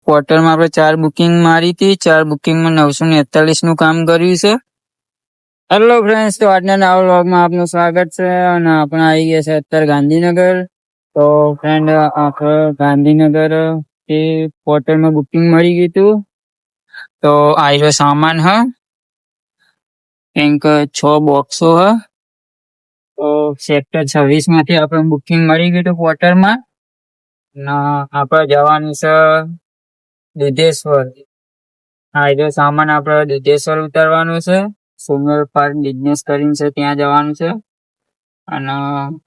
પોર્ટલમાં આપણે 4 બુકિંગ મારી હતી. 4 બુકિંગમાં 941 નું કામ કર્યું છે. હેલો ફ્રેન્ડ્સ, તો આજના નવા વ્લોગમાં આપનું સ્વાગત છે. અને આપણે આવી ગયા છે અત્યારે ગાંધીનગર. તો ફ્રેન્ડ, આપણે ગાંધીનગર એ પોર્ટલમાં બુકિંગ મળી ગયું હતું. તો આ સામાન હ કંઈક 6 બોક્સો હ. તો સેક્ટર 26 માંથી આપણે બુકિંગ મળી ગયું હતું પોર્ટલમાં. ના આપણે જવાનું છે દુધેશ્વર. આ સામાન આપણે દુધેશ્વર ઉતારવાનું છે. સોમર પાર્ક બિઝનેસ કરીને છે ત્યાં જવાનું છે. અને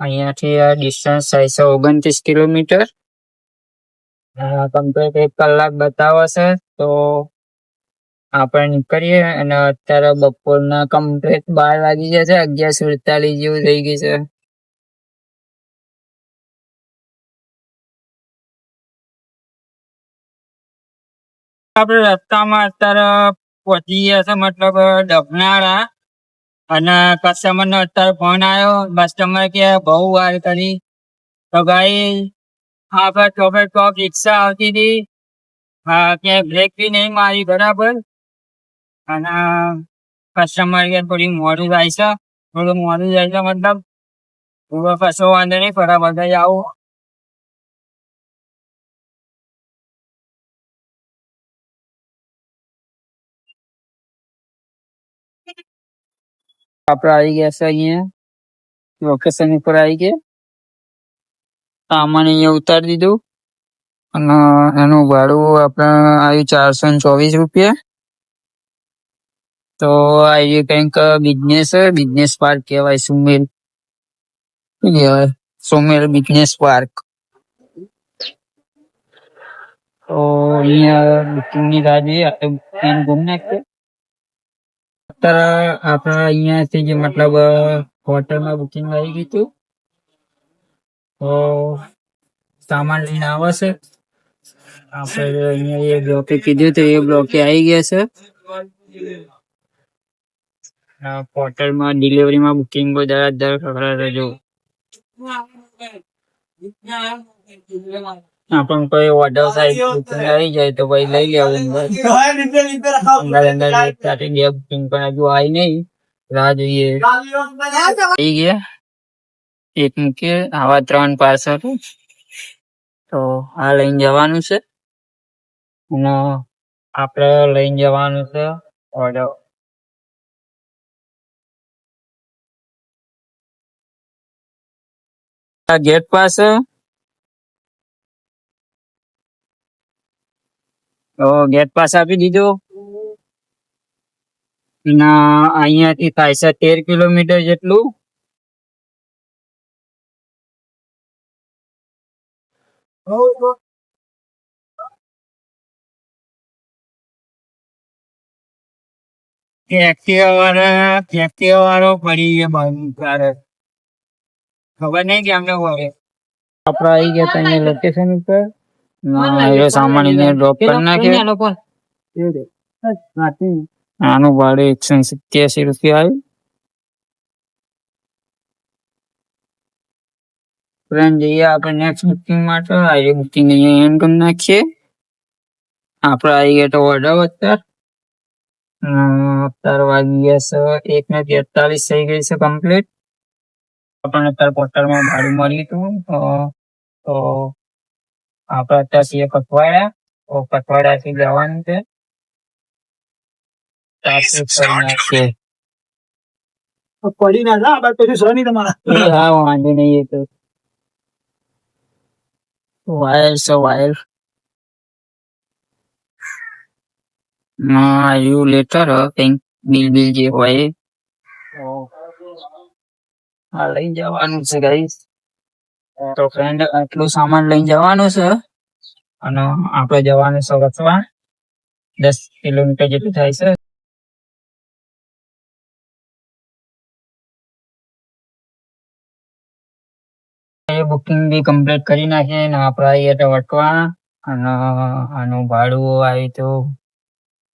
અહીંયાથી આ ડિસ્ટન્સ થાય છે 29 કિલોમીટર. કમ્પ્લીટ 1 કલાક બતાવે છે. તો આપણે નીકળીએ. અને અત્યારે બપોરના કમ્પ્લીટ 12 વાગી ગયા છે. 11:47 જેવું થઈ ગયું છે. આપણે રસ્તામાં અત્યારે પહોંચી ગયા છે, મતલબ ડબનાળા. અને કસ્ટમર નો અત્યારે ફોન આવ્યો. કસ્ટમર કે બહુ વાર કરી. તો ભાઈ આપણે ચોક રિક્ષા આવતી હતી. હા, કે બ્રેક બી નહીં મારી બરાબર. અને કસ્ટમર કે થોડી મોડું જાય છે. થોડું મોડું જાય છે મતલબ કશો વાંધો નહીં, ફટાફટ જ આવું. આપડે આવી ગયા છે અહીંયા લોકેશન ઉપર આવી ગયા. સામાન અહીંયા ઉતારી દીધું. અને એનું ભાડું આપણે આવ્યું 424 રૂપિયા. તો આ કંઈક બિઝનેસ પાર્ક કહેવાય. સુમેર શું કહેવાય? Sumer business park. તો અહીંયા બુકિંગ ની રાહ જોઈએ. આપણે ગુમ નાખીએ. અત્યારે આપણે અહીંયાથી જે મતલબ હોટલમાં બુકિંગ આવી ગયું હતું. તો સામાન લઈને આવે છે. આપણે અહીંયા એ બ્લોકે કીધું હતું એ બ્લોકે આવી ગયા છે. પોર્ટલમાં ડિલિવરીમાં બુકિંગ દર રહેજો. આપણ કોઈ ઓર્ડર થાય બુકિંગ આવી જાય તો ભાઈ લઈ લેવું. અંદર બુકિંગ પણ હજુ આવી નહીં, રાહ જોઈએ. આવી ગયા એક મૂકીએ. આવા 3 પાર્સલ. તો આ લઈને જવાનું છે. અને આપણે લઈને જવાનું છે ઓર્ડર. આ ગેટ પાસે ગેટ પાસ આપી દીધો. ના અહીંયાથી થાય છે 13 કિલોમીટર જેટલું. એક્ટિવા વાળો પડી ગયો ખબર નહીં કે અમને વળે. આપડે આવી ગયા હતા લોકેશન ઉપર. સામાન અહીંયા ડ્રોપ કરી નાખ્યો. આનું ભાડું 187 રૂપિયા આવ્યું. ફ્રેન્ડ, જઈએ આપણે નેક્સ્ટ બુકિંગ માટે. આ બુકિંગ અહીંયા એન્ડ કરી નાખીએ. આપણે આવી ગયા તો ઓર્ડર અત્યારે વાગી ગયા છે 1:43 થઈ ગઈ છે કમ્પ્લીટ. આપણને અત્યારે પોર્ટલમાં ભાડું મળ્યું હતું. તો આપણે અત્યારે છીએ કઠવાડા. તો કઠવાડાથી જવાનું છે. પડી ના જા બાદ પછી સર નહીં તમારા. હા, વાંધો નહીં. એ તો વાયર યુ લેટર કંઈક બિલ જે હોય હા લઈને જવાનું છે ગાઈસ. તો ફ્રેન્ડ, આટલું સામાન લઈને જવાનું છે. અને આપણે જવાનું છે વસવા. 10 કિલોમીટર જેટલું થાય છે. એ બુકિંગ બી કમ્પ્લીટ કરી નાખીએ. ને આપણે આવીએ તો વટવા. અને આનું ભાડું આવ્યું તો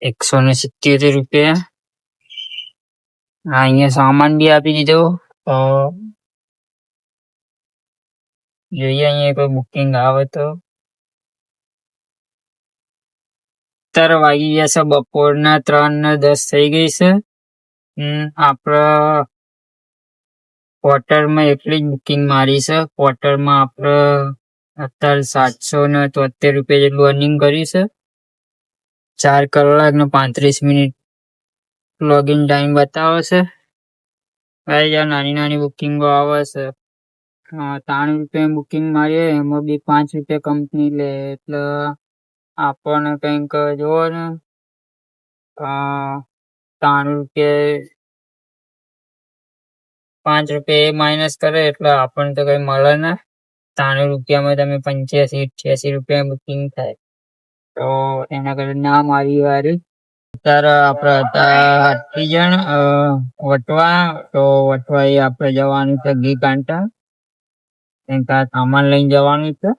177 રૂપિયા. અહીંયા સામાન બી આપી દીધો. તો જોઈએ અહીંયા કોઈ બુકિંગ આવે તો. અત્યારે વાગી ગયા છે બપોરના 3:10 થઈ ગઈ છે. આપડે ક્વાર્ટરમાં એટલી જ બુકિંગ મારી છે. ક્વાર્ટરમાં આપડે અત્યારે 773 રૂપિયા જેટલું અર્નિંગ કર્યું છે. 4 કલાક ને 35 મિનિટ લોગિન ટાઈમ બતાવે છે. નાની નાની બુકિંગો આવે છે. 93 રૂપિયા બુકિંગ મારીએ એમાં બી 5 રૂપિયા કંપની લે એટલે આપણને કઈક જોવો ને 93 રૂપિયા 5 રૂપિયા એ માઇનસ કરે એટલે આપણને તો કઈ મળે ને. 93 રૂપિયામાં તમે 85-86 રૂપિયા બુકિંગ થાય તો એના કરતા ના મારી વારી. અત્યારે આપડે હતા 8 જણ વટવા, તો વટવા એ આપડે જવાનું છે ઘી કાંટા, સામાન લઈને જવાનું છે.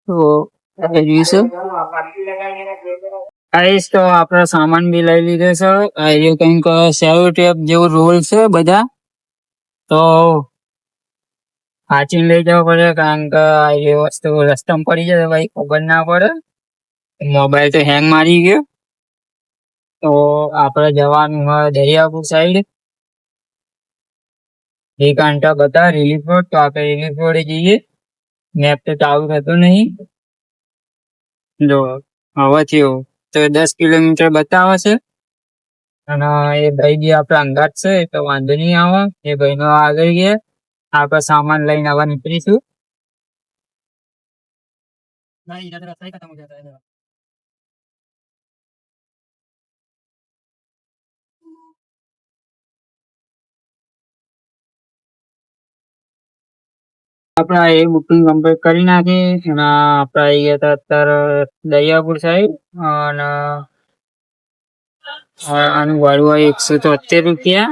તો આઈશ તો આપડે સામાન બી લઈ લીધો છે. એ કઈક સેલો ટેપ જેવું રોલ છે બધા, તો સાચીને લઈ જવા પડે કારણ કે એ વસ્તુ રસ્તામાં પડી જશે ભાઈ ખબર ના પડે. મોબાઈલ તો હેંગ મારી ગયો. તો આપડે જવાનું હોય દરિયાપુર સાઈડ, એ કાંટા બતા રિલીફ રોડ, તો આપણે રિલીફ રોડે જઈએ. મેપ તો ચાલુ થતો નહીં. જો હવે થયું તો 10 કિલોમીટર બતાવે છે. અને એ ભાઈ બી આપડે અંગાત છે તો વાંધો નહીં આવે. એ ભાઈ નો આગળ ગયા આપડે સામાન લઈને આવા નીકળીશું. આપડે એ બુકિંગ કમ્પ્લીટ કરી નાખી અને આપડે આવી ગયા હતા અત્યારે દરિયાપુર સાઈડ. અને આનું ભાડું હોય 173 રૂપિયા.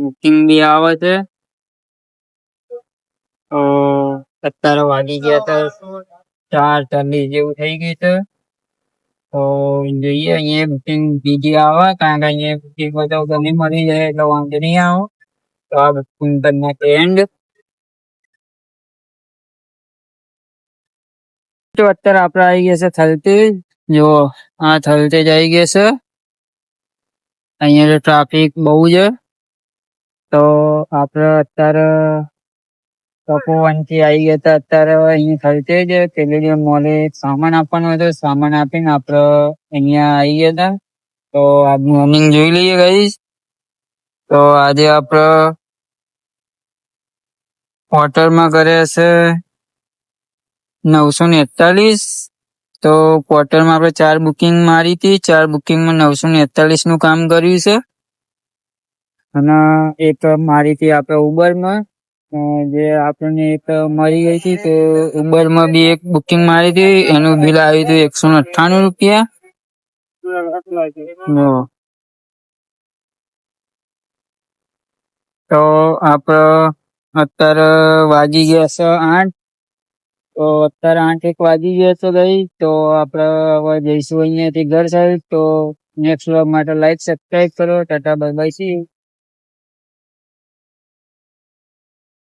બુકિંગ બી આવે છે. તો અત્યારે વાગી ગયા હતા 4:40 જેવું થઈ ગયું છે. તો જોઈએ અહીંયા બુકિંગ બીજી આવે, કારણ કે અહીંયા બુકિંગ તો ઘણી મળી જાય એટલે વાંધો નહીં આવે. તો આ બુકિંગ કરી નાખે એન્ડ. તો અત્યારે આપડે આવી ગયા છે થલતેજ. જો આ થલતેજ આવી ગયા છે. અહીંયા તો ટ્રાફિક બહુ છે. તો આપડે અત્યારે તપોવનથી આવી ગયા હતા. અત્યારે અહીંયા થલતેજ પેલેડિયમ મોલે સામાન આપવાનો હતો. સામાન આપીને આપડે અહીંયા આવી ગયા હતા. તો આજનું અર્નિંગ જોઈ લઈએ ગાઈસ. તો આજે આપડે ક્વાર્ટરમાં કરે છે 941. તો ક્વાર્ટરમાં આપણે 4 બુકિંગ મારી હતી. 4 બુકિંગમાં 941 નું કામ કર્યું છે. અને એક મારી હતી આપણે ઉબરમાં, જે આપણને એક મળી ગઈ હતી. તો ઉબરમાં બી એક બુકિંગ મારી હતી, એનું બિલ આવ્યું હતું 198 રૂપિયા. તો આપડે અત્યારે વાગી ગયા છે 8. તો અત્યારે 8 વાગી ગયા છે ગઈ. તો આપડે હવે જઈશું અહીંયાથી ઘર સાઈડ. તો નેક્સ્ટ વ્લોગ માટે લાઈક સબસ્ક્રાઈબ કરો. Tata bye bye see you.